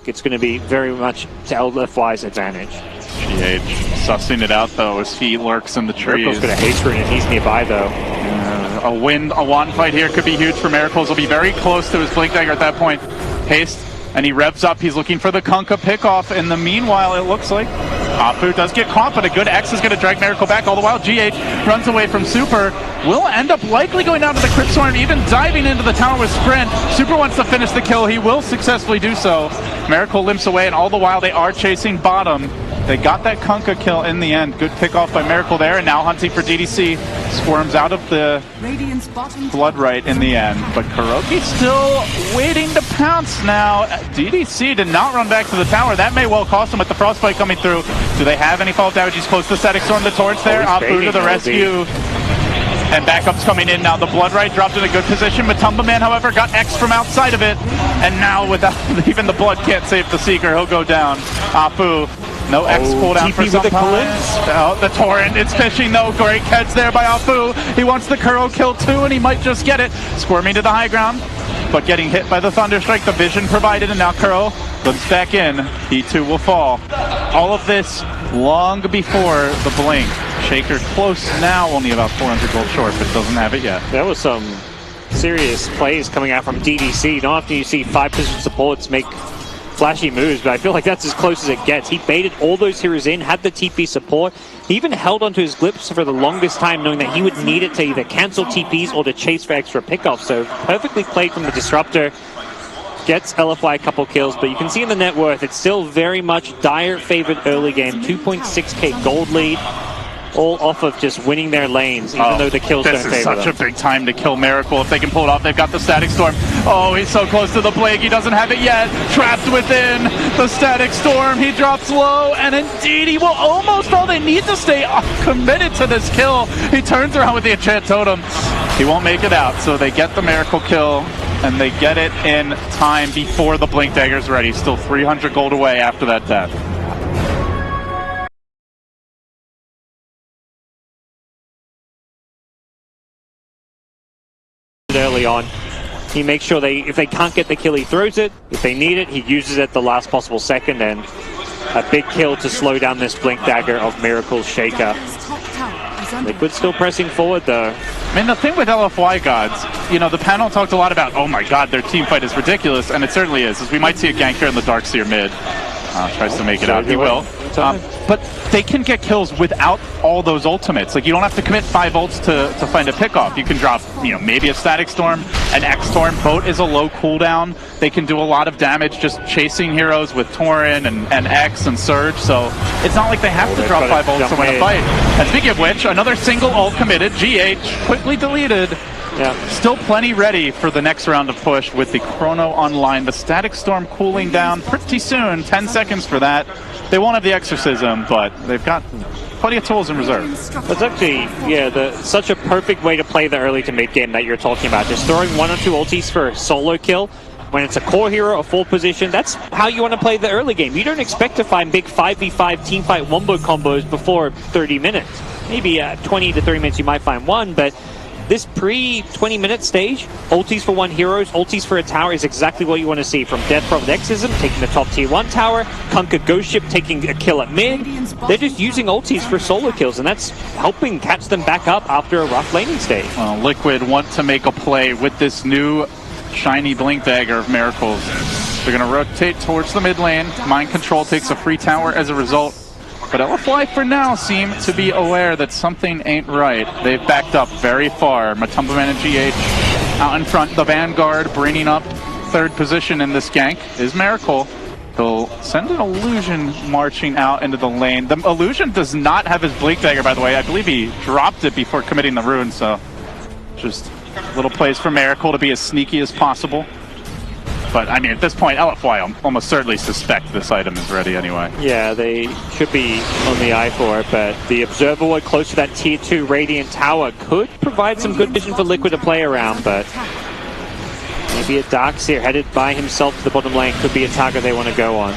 look, it's going to be very much to LFY's advantage. GH sussing it out though as he lurks in the trees. Miracle's got a haste screen and he's nearby though. A wand fight here could be huge for Miracles. He'll be very close to his Blink Dagger at that point. Haste, and he revs up. He's looking for the Kunkka pickoff. In the meanwhile, it looks like Apu does get caught, but a good X is going to drag Miracle back. All the while, GH runs away from Super. Will end up likely going down to the Crypt Storm, even diving into the tower with Sprint. Super wants to finish the kill. He will successfully do so. Miracle limps away, and all the while, they are chasing bottom. They got that Kunkka kill in the end. Good pickoff by Miracle there, and now hunting for DDC. Squirms out of the blood right in the end, but Kuroki still waiting to pounce now. DDC did not run back to the tower. That may well cost him with the Frostbite coming through. Do they have any fall damage? He's close to the Static Storm, the torch there. Apu to the rescue. And backup's coming in now. The Blood Right dropped in a good position. Matumba Man, however, got X from outside of it. And now, without even the Blood can't save the Seeker, he'll go down. Apu, no X cooldown for some time. Oh, the Torrent, it's fishing though. Great catch there by Apu. He wants the Kuro kill too, and he might just get it. Squirming to the high ground, but getting hit by the Thunderstrike. The vision provided, and now Kuro limps back in. He too will fall. All of this long before the blink. Shaker close now, only about 400 gold short, but doesn't have it yet. There was some serious plays coming out from DDC. Not often you see 5-position supports make flashy moves, but I feel like that's as close as it gets. He baited all those heroes in, had the TP support. He even held onto his Glyphs for the longest time, knowing that he would need it to either cancel TPs or to chase for extra pickoffs. So perfectly played from the Disruptor. Gets LFY a couple kills, but you can see in the net worth, it's still very much Dire favored early game. 2.6k gold lead. All off of just winning their lanes, even though the kills don't favor them. This is such a big time to kill Miracle. If they can pull it off, they've got the Static Storm. Oh, he's so close to the Blink. He doesn't have it yet. Trapped within the Static Storm. He drops low, and indeed, he will almost fall. They need to stay committed to this kill. He turns around with the Enchant Totem. He won't make it out, so they get the Miracle kill, and they get it in time before the Blink Dagger's ready. Still 300 gold away after that death. Early on, he makes sure if they can't get the kill, he throws it. If they need it, he uses it the last possible second, and a big kill to slow down this Blink Dagger of Miracle's Shaker. Liquid still pressing forward though. I mean, the thing with LFY gods, you know, the panel talked a lot about, oh my god, their team fight is ridiculous, and it certainly is. As we might see a gank here in the Darkseer mid. Tries to make it out. He will. But they can get kills without all those ultimates. Like, you don't have to commit 5 ults to find a pickoff. You can drop, you know, maybe a Static Storm, an X Storm. Boat is a low cooldown. They can do a lot of damage just chasing heroes with Torrent and X and Surge. So it's not like they have to drop 5 ults to win a fight. And speaking of which, another single ult committed. GH quickly deleted. Yeah. Still plenty ready for the next round of push with the Chrono online. The Static Storm cooling down pretty soon. 10 seconds for that. They won't have the Exorcism, but they've got plenty of tools in reserve. That's actually, yeah, such a perfect way to play the early to mid game that you're talking about. Just throwing 1 or 2 ultis for a solo kill. When it's a core hero, a full position, that's how you want to play the early game. You don't expect to find big 5v5 teamfight wombo combos before 30 minutes. Maybe 20 to 30 minutes you might find one, but this pre-20-minute stage, ultis for 1 heroes, ultis for a tower is exactly what you want to see. From Death Prophet Exorcism taking the top tier 1 tower, Kunkka Ghost Ship taking a kill at mid. They're just using ultis for solo kills, and that's helping catch them back up after a rough laning stage. Well, Liquid want to make a play with this new shiny Blink Dagger of Miracles. They're going to rotate towards the mid lane. Mind Control takes a free tower as a result. But LFY for now seem to be aware that something ain't right. They've backed up very far. Matumba Man and GH out in front. The Vanguard bringing up 3rd position in this gank is Miracle. He'll send an Illusion marching out into the lane. The Illusion does not have his Blink Dagger, by the way. I believe he dropped it before committing the rune, so just little plays for Miracle to be as sneaky as possible. But, I mean, at this point, LFY almost certainly suspect this item is ready anyway. Yeah, they should be on the eye for it, but the Observer Ward close to that Tier 2 Radiant Tower could provide some good vision for Liquid to play around, but maybe a Darkseer headed by himself to the bottom lane could be a target they want to go on.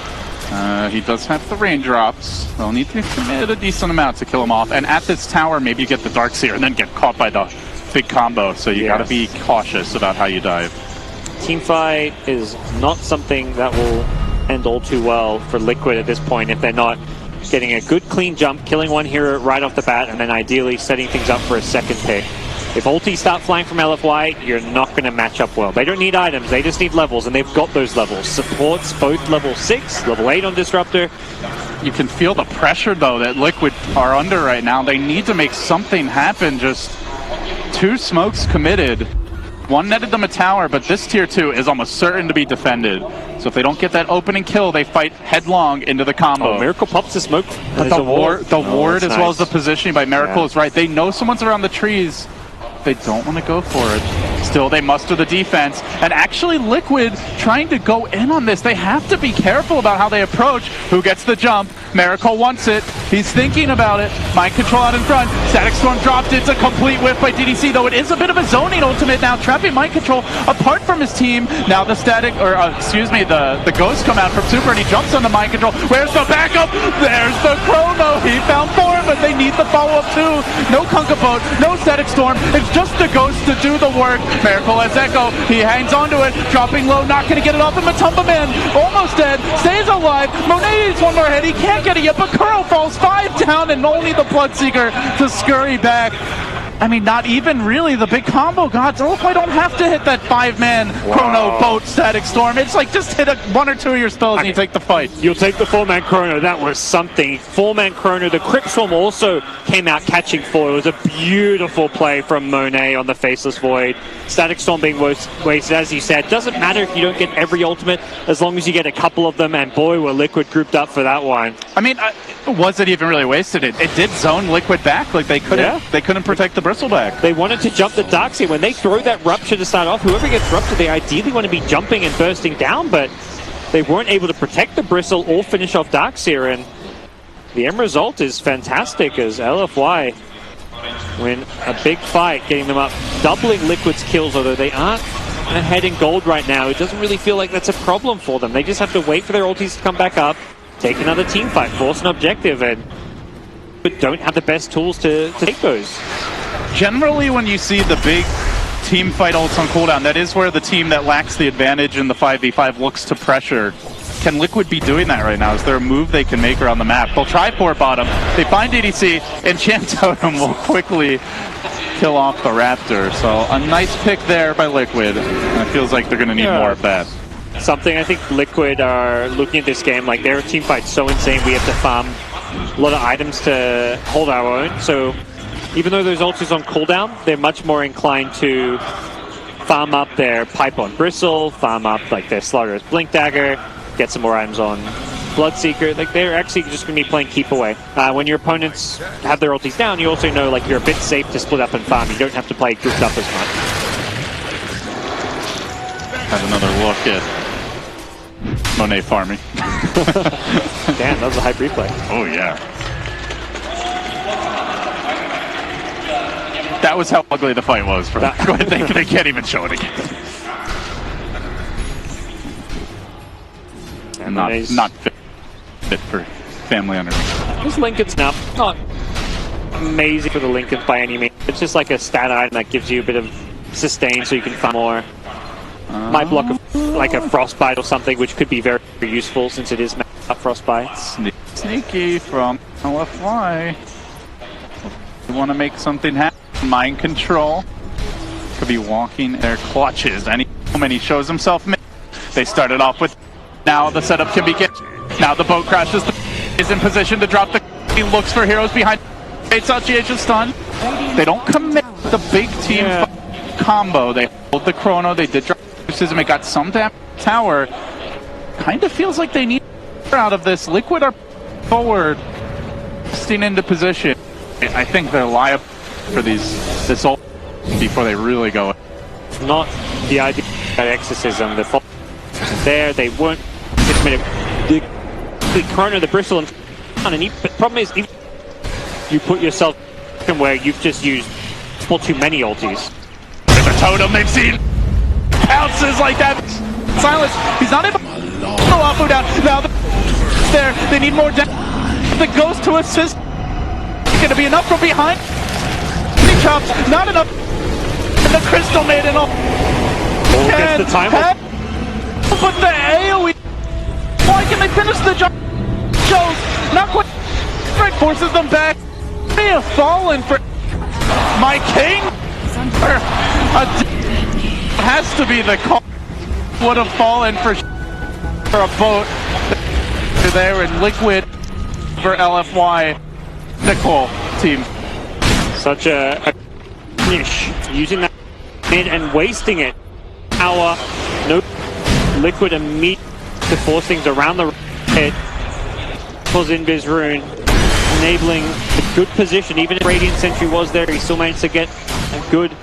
He does have the raindrops. They'll need to commit a decent amount to kill him off. And at this tower, maybe you get the Darkseer and then get caught by the big combo, so you gotta be cautious about how you dive. Teamfight is not something that will end all too well for Liquid at this point if they're not getting a good clean jump, killing one hero right off the bat, and then ideally setting things up for a second pick. If ultis start flying from LFY, you're not going to match up well. They don't need items, they just need levels, and they've got those levels. Supports both level 6, level 8 on Disruptor. You can feel the pressure, though, that Liquid are under right now. They need to make something happen. Just 2 smokes committed. One netted them a tower, but this tier 2 is almost certain to be defended. So if they don't get that opening kill, they fight headlong into the combo. Oh, Miracle pops the smoke. But the ward as well as the positioning by Miracle is right. They know someone's around the trees. They don't want to go for it. Still, they muster the defense. And actually, Liquid trying to go in on this. They have to be careful about how they approach. Who gets the jump? Miracle wants it. He's thinking about it. Mind control out in front. Static Storm dropped. It's a complete whiff by DDC, though it is a bit of a zoning ultimate now. Trapping Mind Control apart from his team. Now the static, or excuse me, the ghosts come out from Super and he jumps on the Mind Control. Where's the backup? There's the Chrono. He found 4, but they need the follow-up too. No Kunkka Boat, no Static Storm. It's just the ghost to do the work. Miracle has Echo. He hangs onto it, dropping low, not going to get it off. And Matumba Man, almost dead, stays alive. Monet needs one more hit. He can't get it yet, but Kuro falls 5 down, and only the Bloodseeker to scurry back. I mean, not even really the big combo gods. LFY don't have to hit that 5-man Chrono, Boat, Static Storm. It's like just hit 1 or 2 of your spells and you take the fight. You'll take the 4-man Chrono. That was something. 4-man Chrono. The Crypt Swarm also came out catching 4. It was a beautiful play from Monet on the Faceless Void. Static Storm being wasted, as you said. Doesn't matter if you don't get every ultimate, as long as you get a couple of them, and boy, were Liquid grouped up for that one. I mean, was it even really wasted? It did zone Liquid back. Like they couldn't protect the Bristleback. They wanted to jump the Darkseer. When they throw that Rupture to start off, whoever gets Rupture, they ideally want to be jumping and bursting down, but they weren't able to protect the Bristle or finish off Darkseer, and the end result is fantastic as LFY win a big fight, getting them up, doubling Liquid's kills, although they aren't ahead in gold right now. It doesn't really feel like that's a problem for them. They just have to wait for their ultis to come back up, take another team fight, force an objective, but don't have the best tools to take those. Generally, when you see the big team fight ults on cooldown, that is where the team that lacks the advantage in the 5v5 looks to pressure. Can Liquid be doing that right now? Is there a move they can make around the map? They'll try port bottom. They find DDC, and Enchant Totem will quickly kill off the Raptor. So a nice pick there by Liquid, and it feels like they're going to need more of that. Something I think Liquid are looking at this game, like their team fight's so insane, we have to farm a lot of items to hold our own. So even though those ultis on cooldown, they're much more inclined to farm up their pipe on Bristle, farm up like their Slaughter's Blink Dagger, get some more items on Bloodseeker. Like they're actually just going to be playing keep away. When your opponents have their ultis down, you also know like you're a bit safe to split up and farm. You don't have to play grouped up as much. Have another look at Monet farming. Damn, that was a hype replay. Oh yeah. That was how ugly the fight was. For they can't even show it again. And not fit for family underneath. This Lincoln's now not amazing for the Lincolns by any means. It's just like a stat item that gives you a bit of sustain so you can farm more. Might block like a Frostbite or something, which could be very, very useful since it is a Frostbite. Sneaky from LFY. You want to make something happen. Mind control. Could be walking their clutches. Any moment he shows himself. They started off with. Now the setup can begin. Now the boat crashes. Is in position to drop the. He looks for heroes behind. It's out GH is stunned. They don't commit the big team combo. They hold the Chrono. They did drop Sism. It got some damage tower. Kind of feels like they need out of this. Liquid are forward, staying into position. I think they're liable for this ult before they really go. Not the idea of exorcism. The fault there. They weren't. The Chrono, the Bristle, and the problem is you put yourself in where you've just used too many ultis. There's a totem they've seen. Pounces like that. Silence. He's not able to go off down. Now there. They need more damage. The ghost to assist. It's going to be enough from behind. Chops, not enough. And the Crystal Maiden gets the time. But the AoE LFY, can they finish the job? Shows, not quite. Right, forces them back. They have fallen for my king. Has to be the call. Would have fallen for a boat there in Liquid for LFY. Nicole team. Such a finish, using that mid and wasting it. Power, no Liquid immediately to force things around the head. Pulls in Bizrune, enabling a good position. Even if Radiant Sentry was there, he still managed to get a good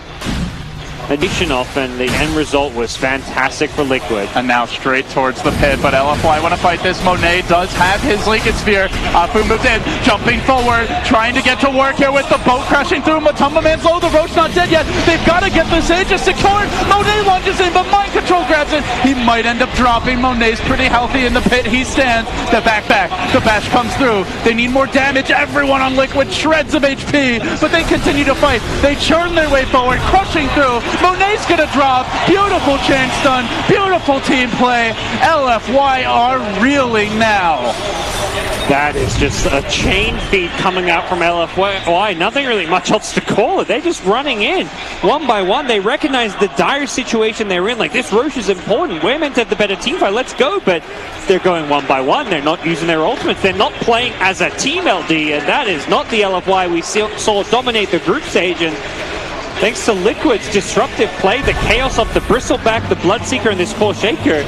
addition off, and the end result was fantastic for Liquid. And now straight towards the pit, but LFY want to fight this. Monet does have his Lincoln Sphere. Afu moves in, jumping forward, trying to get to work here with the boat crashing through. Matumba Man's low, the Roach not dead yet. They've got to get this Aegis secured. Monet lunges in, but Mind Control grabs it. He might end up dropping. Monet's pretty healthy in the pit. He stands. The back. The bash comes through. They need more damage. Everyone on Liquid shreds of HP, but they continue to fight. They churn their way forward, crushing through. Monet's gonna drop. Beautiful chain stun. Beautiful team play. LFY are reeling now. That is just a chain feed coming out from LFY. Nothing really much else to call it. They're just running in one by one. They recognize the dire situation they're in. Like, this Roche is important. We're meant to have the better team fight. Let's go. But they're going one by one. They're not using their ultimates. They're not playing as a team, LD. And that is not the LFY we saw dominate the group stage. And thanks to Liquid's disruptive play, the chaos of the Bristleback, the Bloodseeker, and this core shaker,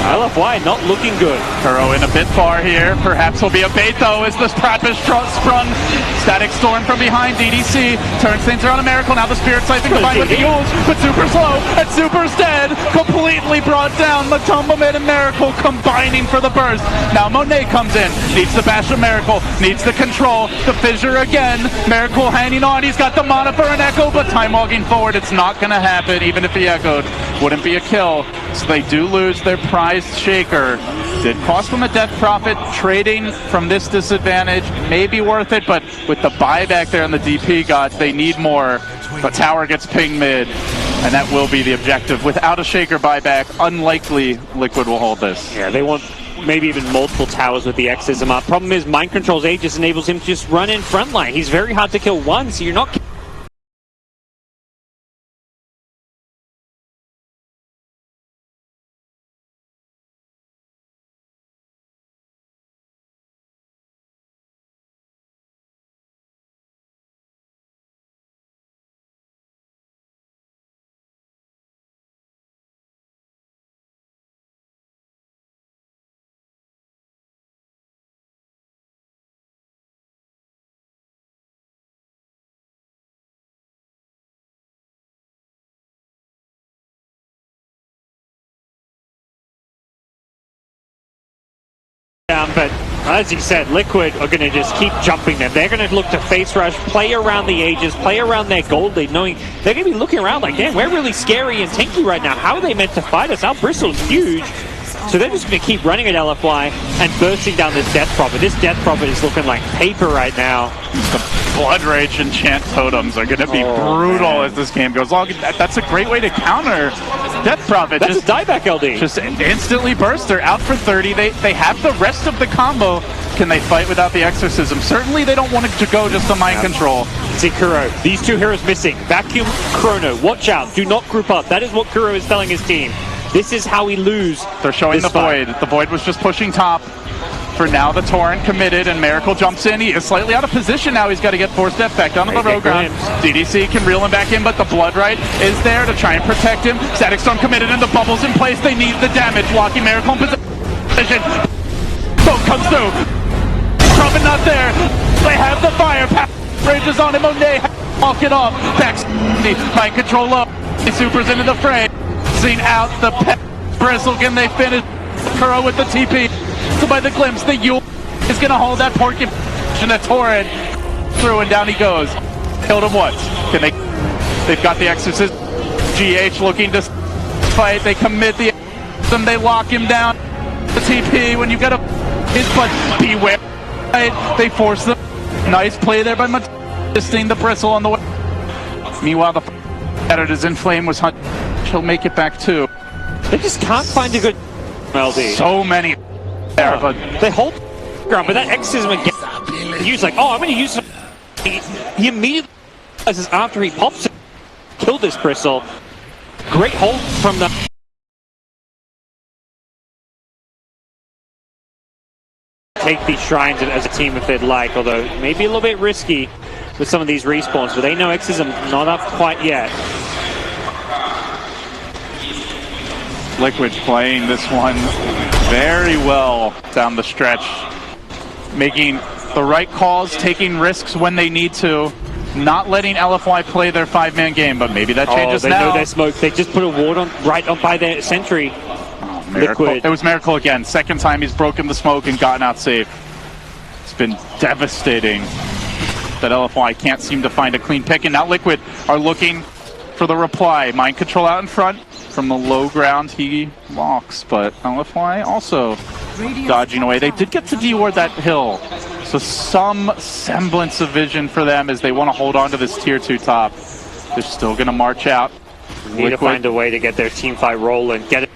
LFY not looking good. Kuro in a bit far here. Perhaps will be a bait though as the trap is sprung. Static Storm from behind. DDC turns things around a Miracle. Now the Spirit Siphon combined with the Yules, but Super's low and Super's dead. Completely brought down. Matumba made a Miracle combining for the burst. Now Monet comes in. Needs the bash of Miracle. Needs the control. The fissure again. Miracle hanging on. He's got the mana for an echo, but time walking forward. It's not going to happen. Even if he echoed, wouldn't be a kill. So they do lose their prized shaker. Did cost them a death profit. Trading from this disadvantage may be worth it, but with the buyback there on the DP gods, they need more. But tower gets pinged mid, and that will be the objective. Without a shaker buyback, unlikely Liquid will hold this. Yeah, they want maybe even multiple towers with the Exism up. Problem is, Mind Control's Aegis enables him to just run in frontline. He's very hard to kill once, so you're not but as you said, Liquid are going to just keep jumping them. They're going to look to face rush, play around the Aegis, play around their gold lead, knowing they're going to be looking around like, damn, we're really scary and tanky right now. How are they meant to fight us? Our Bristle's huge. So they're just going to keep running at LFY and bursting down this Death Prophet. This Death Prophet is looking like paper right now. The Blood Rage and Chant Totems are going to be brutal as this game goes along. That's a great way to counter Death Prophet. That's just a dieback LD. Just instantly burst. They're out for 30. They have the rest of the combo. Can they fight without the Exorcism? Certainly they don't want it to go just to Mind Control. See Kuro. These two heroes missing. Vacuum, Chrono. Watch out. Do not group up. That is what Kuro is telling his team. This is how we lose. They're showing the Void. The Void was just pushing top. For now, the Torrent committed, and Miracle jumps in. He is slightly out of position now. He's got to get forced effect onto the road ground. DDC can reel him back in, but the Blood Right is there to try and protect him. Static Storm committed, and the bubble's in place. They need the damage. Locking Miracle in position. Boat comes through. Trumpet not there. They have the fire. Rages on him. Monet walk it off. Back. Mind Control low. He supers into the fray. Seen out the pet bristle. Can they finish? Kuro with the TP. So by the glimpse, the Yule is going to hold that pork and the Torrent through, and down he goes. Killed him once. Can they? They've got the Exorcist. GH looking to fight. They commit the Exorcism. They lock him down. The TP when you got but beware. They force them. Nice play there by Matisting the bristle on the way. Meanwhile, the editors in flame was hunt. He'll make it back too. They just can't find a good LD. So many there, but they hold ground, but that exorcism again. He's like, oh, I'm going to use. He immediately realizes after he pops it, kill this Bristle. Great hold from the. Take these shrines as a team if they'd like, although maybe a little bit risky with some of these respawns, but they know Exorcism not up quite yet. Liquid playing this one very well down the stretch, making the right calls, taking risks when they need to, not letting LFY play their 5-man game, but maybe that changes now. They know their smoke. They just put a ward on right on by their sentry. Miracle. Liquid. It was Miracle again. Second time he's broken the smoke and gotten out safe. It's been devastating that LFY can't seem to find a clean pick, and now Liquid are looking for the reply. Mind control out in front. From the low ground, he walks, but LFY also dodging away. They did get to deward that hill, so some semblance of vision for them as they want to hold on to this tier 2 top. They're still going to march out. Need to find a way to get their team fight rolling. Get it.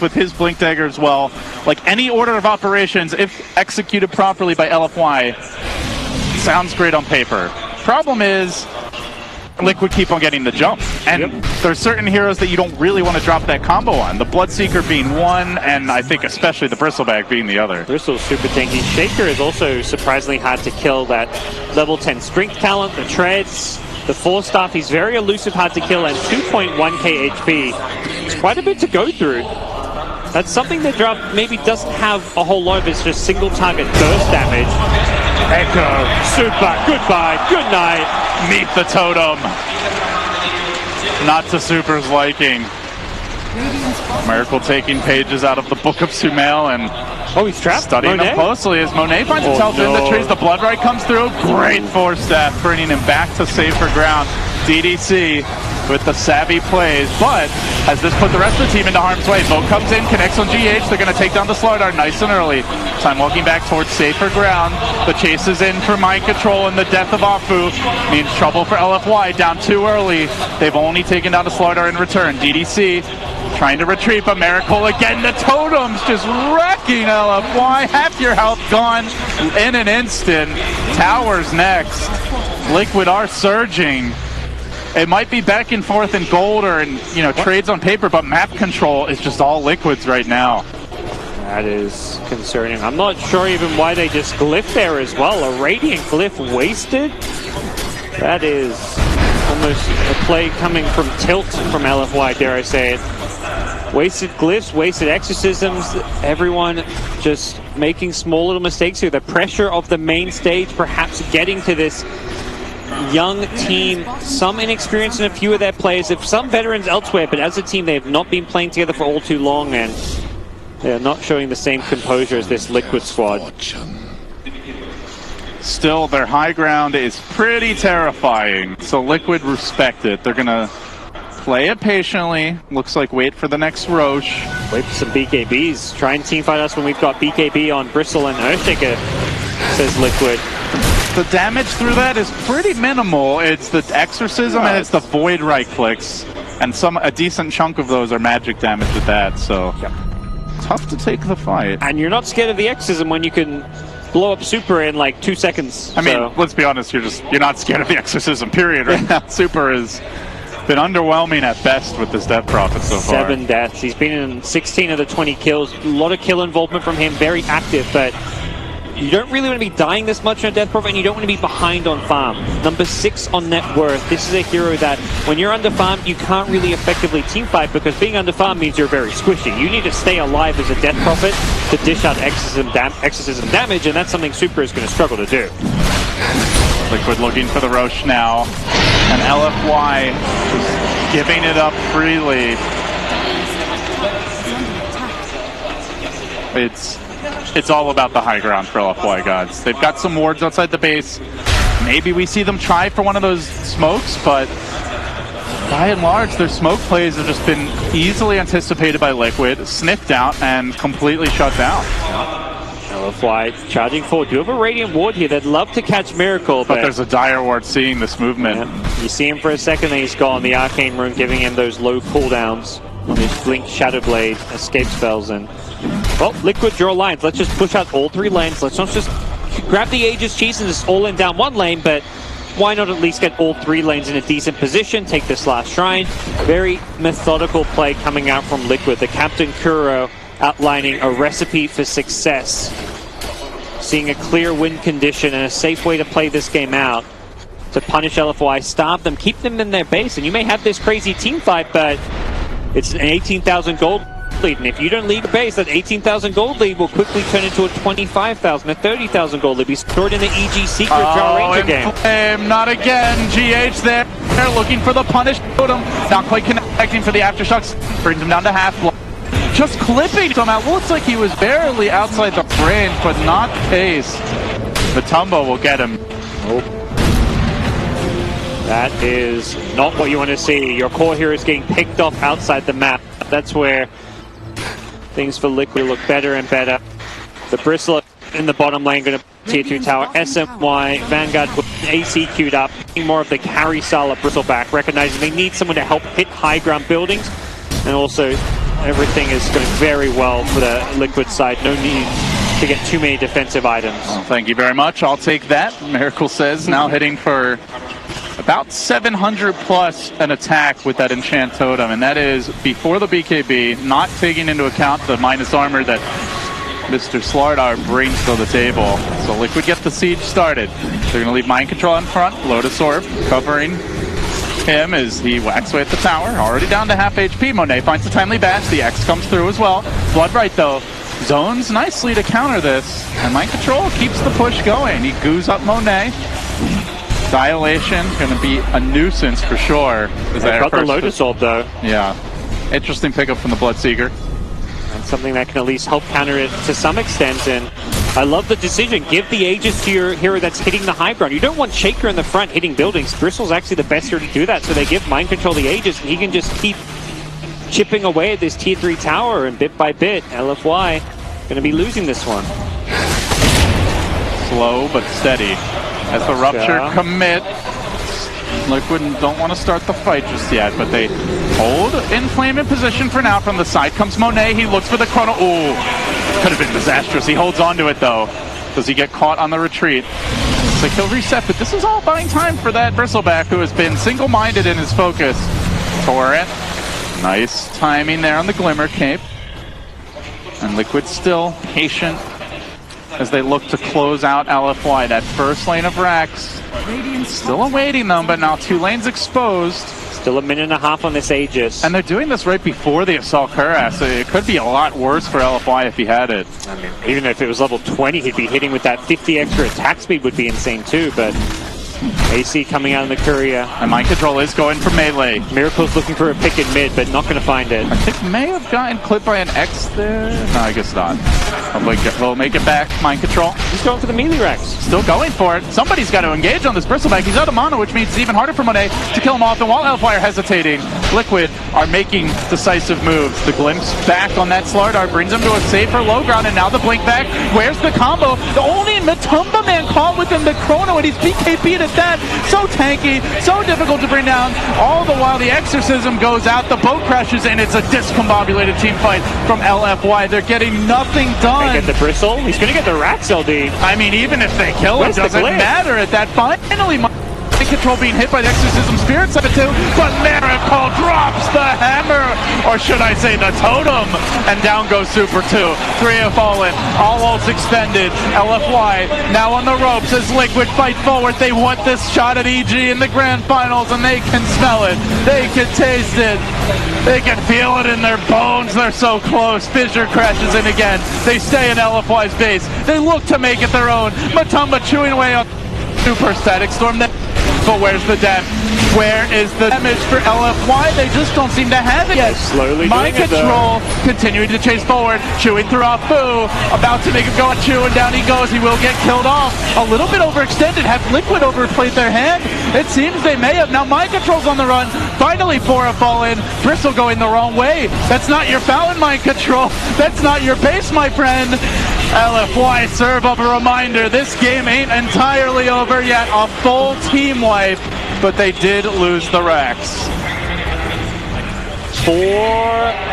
With his Blink Dagger as well. Like any order of operations, if executed properly by LFY, sounds great on paper. Problem is, Liquid keep on getting the jump. And there's certain heroes that you don't really want to drop that combo on. The Bloodseeker being one, and I think especially the Bristlebag being the other. Bristle's super tanky. Shaker is also surprisingly hard to kill. That level 10 strength talent, the treads, the 4-staff, he's very elusive, hard to kill, and 2.1k HP. It's quite a bit to go through. That's something that draft maybe doesn't have a whole lot of. It's just single target burst damage. Echo, super, goodbye, good night. Meet the totem. Not to Super's liking. Miracle taking pages out of the Book of Sumail and he's trapped. Studying him closely as Monet finds himself in the trees. The Blood Rite comes through. Great 4-staff, bringing him back to safer ground. DDC with the savvy plays, but has this put the rest of the team into harm's way? Vote comes in, connects on GH. They're going to take down the Slardar nice and early. Time walking back towards safer ground. The chase is in for mind control, and the death of Afu means trouble for LFY. Down too early. They've only taken down the Slardar in return. DDC trying to retreat, but Miracle again. The totems just wrecking LFY. Half your health gone in an instant. Towers next. Liquid are surging. It might be back and forth in gold or in, trades on paper, but map control is just all Liquids right now. That is concerning. I'm not sure even why they just glyph there as well. A Radiant Glyph wasted? That is almost a play coming from tilt from LFY, dare I say it. Wasted glyphs, wasted exorcisms, everyone just making small little mistakes here. The pressure of the main stage perhaps getting to this young team, some inexperience in a few of their players, if some veterans elsewhere, but as a team they have not been playing together for all too long, and they're not showing the same composure as this Liquid squad. Still, their high ground is pretty terrifying, so Liquid respect it. They're gonna play it patiently. Looks like wait for the next Roche. Wait for some BKBs. Try and teamfight us when we've got BKB on Bristle and Earthshaker, says Liquid. The damage through that is pretty minimal. It's the Exorcism and it's the Void right clicks. And a decent chunk of those are magic damage with that, so tough to take the fight. And you're not scared of the Exorcism when you can blow up Super in like 2 seconds. I mean, let's be honest, you're not scared of the Exorcism, period, right now. Super has been underwhelming at best with this Death Prophet so far. 7 deaths. He's been in 16 of the 20 kills. A lot of kill involvement from him, very active, but you don't really want to be dying this much on Death Prophet, and you don't want to be behind on farm. Number 6 on net worth. This is a hero that, when you're under farm, you can't really effectively teamfight, because being under farm means you're very squishy. You need to stay alive as a Death Prophet to dish out exorcism damage, and that's something Super is going to struggle to do. Liquid looking for the Roche now, and LFY just giving it up freely. It's all about the high ground for LFY gods. They've got some wards outside the base. Maybe we see them try for one of those smokes, but by and large, their smoke plays have just been easily anticipated by Liquid, sniffed out, and completely shut down. LFY charging forward. Do have a Radiant Ward here. They'd love to catch Miracle, but there's a Dire Ward seeing this movement. Yeah. You see him for a second, then he's gone. The Arcane Rune giving him those low cooldowns on his Blink Shadow Blade escape spells. And, well, Liquid draw lines. Let's just push out all 3 lanes. Let's not just grab the Aegis Cheese and just all in down one lane, but why not at least get all 3 lanes in a decent position, take this last shrine. Very methodical play coming out from Liquid. The Captain Kuro outlining a recipe for success. Seeing a clear win condition and a safe way to play this game out. To punish LFY, starve them, keep them in their base. And you may have this crazy team fight, but it's an 18,000 gold lead. And if you don't leave the base, that 18,000 gold lead will quickly turn into a 25,000, a 30,000 gold lead. Be stored in the EG Secret Jar Ranger game. Flame, not again. GH there. They're looking for the punish totem. Not quite connecting for the aftershocks. Brings him down to half block. Just clipping him out. Looks like he was barely outside the range, but not the case. Matumbo will get him. Nope. That is not what you want to see. Your core hero is getting picked off outside the map. That's where things for Liquid look better and better. The Bristle in the bottom lane going to tier 2 tower. SMY, Vanguard with AC queued up. More of the carry style of Bristle back, recognizing they need someone to help hit high ground buildings. And also, everything is going very well for the Liquid side. No need to get too many defensive items. Well, thank you very much. I'll take that. Miracle says now hitting for about 700 plus an attack with that Enchant Totem, and that is before the BKB, not taking into account the minus armor that Mr. Slardar brings to the table. So Liquid gets the siege started. They're going to leave Mind Control in front. Lotus Orb covering him as he whacks away at the tower. Already down to half HP. Monet finds the timely bash. The X comes through as well. Bloodbright, though, zones nicely to counter this. And Mind Control keeps the push going. He goos up Monet. Dilation going to be a nuisance for sure. They've got the Lotus Orb, though. Yeah. Interesting pickup from the Bloodseeker. And something that can at least help counter it to some extent. And I love the decision. Give the Aegis to your hero that's hitting the high ground. You don't want Shaker in the front hitting buildings. Bristle's actually the best hero to do that. So they give Mind Control the Aegis, and he can just keep chipping away at this tier 3 tower. And bit by bit, LFY going to be losing this one. Slow but steady. As the Rupture commit, Liquid don't want to start the fight just yet, but they hold Inflame in position for now. From the side comes Monet. He looks for the chrono. Ooh, could have been disastrous. He holds on to it, though. Does he get caught on the retreat? Looks like he'll reset, but this is all buying time for that Bristleback, who has been single-minded in his focus. Torrent. Nice timing there on the Glimmer Cape. And Liquid still patient as they look to close out LFY. That first lane of Rax, still awaiting them, but now 2 lanes exposed. Still a minute and a half on this Aegis. And they're doing this right before the Assault Cuirass, so it could be a lot worse for LFY if he had it. I mean, even if it was level 20, he'd be hitting with that 50 extra attack speed would be insane too, but AC coming out in the courier. And Mind Control is going for melee. Miracle's looking for a pick in mid, but not going to find it. I think may have gotten clipped by an X there. No, I guess not. We'll make it back. Mind Control. He's going for the melee Rex. Still going for it. Somebody's got to engage on this Bristleback. He's out of mana, which means it's even harder for Monet to kill him off. And while LFY are hesitating, Liquid are making decisive moves. The glimpse back on that Slardar brings him to a safer low ground, and now the blink back. Where's the combo? The only Matumba man caught within the chrono, and he's BKB'd at that. So tanky, so difficult to bring down. All the while the exorcism goes out, the boat crashes, and it's a discombobulated team fight from LFY. They're getting nothing done. They get the Bristle. He's going to get the Rax LD. I mean, even if they kill him, it doesn't matter at that. Finally, Mind Control being hit by the Exorcism Spirit 7-2, but Miracle drops the hammer, or should I say the totem, and down goes Super 2. 3 have fallen, all ults expended. LFY now on the ropes as Liquid fight forward. They want this shot at EG in the grand finals, and they can smell it, they can taste it, they can feel it in their bones. They're so close. Fissure crashes in again. They stay in LFY's base. They look to make it their own. Matumba chewing away on Super Static Storm. But where's the depth? Where is the damage for LFY? They just don't seem to have it yet. Slowly Mind Control continuing to chase forward, chewing through off Boo, about to make him go on Chew, and down he goes. He will get killed off. A little bit overextended. Have Liquid overplayed their hand? It seems they may have. Now Mind Control's on the run. Finally, 4 have fallen. Bristle going the wrong way. That's not your fountain mind control. That's not your base, my friend. LFY serve up a reminder. This game ain't entirely over yet. A full team wipe, but they did lose the Rex. 4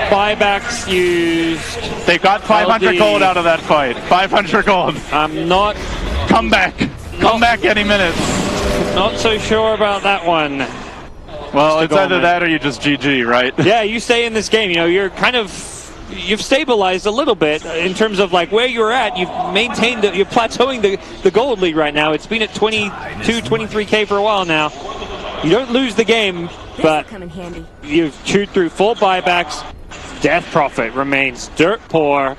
buybacks used. They got 500 LD. gold out of that fight. 500 gold. I'm not Come back. Come back any minute. so sure about that one. Well, it's either Gorman. that or you just GG, right? Yeah, you stay in this game. You know, you've stabilized a little bit in terms of like where you're at. You've maintained, you're plateauing the gold lead right now. It's been at 22, 23K for a while now. You don't lose the game, but come in handy. You've chewed through 4 buybacks. Death Prophet remains dirt poor.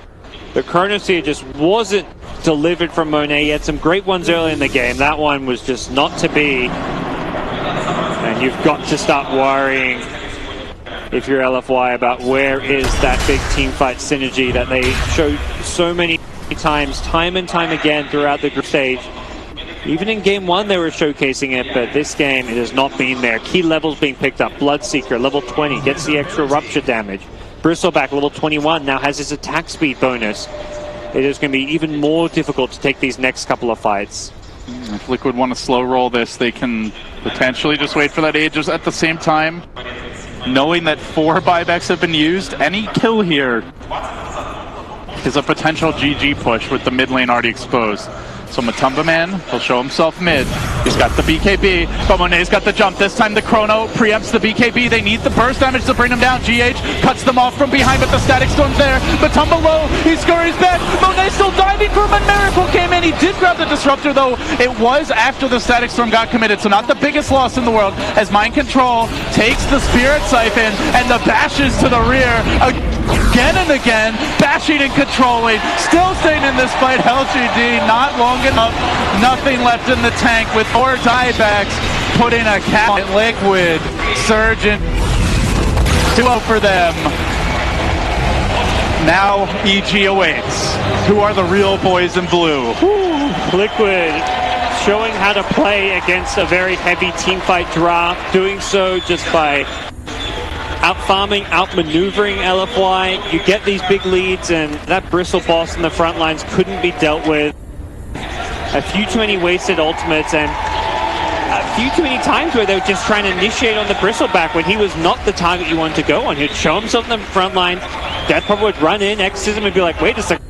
The Chronosphere just wasn't delivered from Monet. He had some great ones early in the game. That one was just not to be. And you've got to start worrying, if you're LFY, about where is that big team fight synergy that they showed so many times, time and time again throughout the group stage. Even in game 1 they were showcasing it, but this game it has not been there. Key levels being picked up. Bloodseeker, level 20, gets the extra rupture damage. Bristleback, level 21, now has his attack speed bonus. It is going to be even more difficult to take these next couple of fights. If Liquid want to slow roll this, they can potentially just wait for that Aegis. At the same time, knowing that 4 buybacks have been used, any kill here is a potential GG push with the mid lane already exposed. So Matumba Man will show himself mid. He's got the BKB, but Monet's got the jump. This time the Chrono preempts the BKB. They need the burst damage to bring him down. GH cuts them off from behind, but the Static Storm's there. Matumba low, he scurries back. Monet still diving for him, and Miracle came in. He did grab the Disruptor, though. It was after the Static Storm got committed, so not the biggest loss in the world, as Mind Control takes the Spirit Siphon, and the bashes to the rear. Again and again, bashing and controlling, still staying in this fight. LGD not long enough, nothing left in the tank with 4 tiebacks, putting a cap on Liquid. Surgeon 2-0 for them. Now EG awaits. Who are the real boys in blue? Liquid showing how to play against a very heavy teamfight draft, doing so just by out-farming, out-maneuvering LFY. You get these big leads, and that Bristle boss in the front lines couldn't be dealt with. A few too many wasted ultimates, and a few too many times where they were just trying to initiate on the Bristleback when he was not the target you wanted to go on. He'd show himself in the front line, Death Prophet would run in, Exorcism, and be like, wait a second,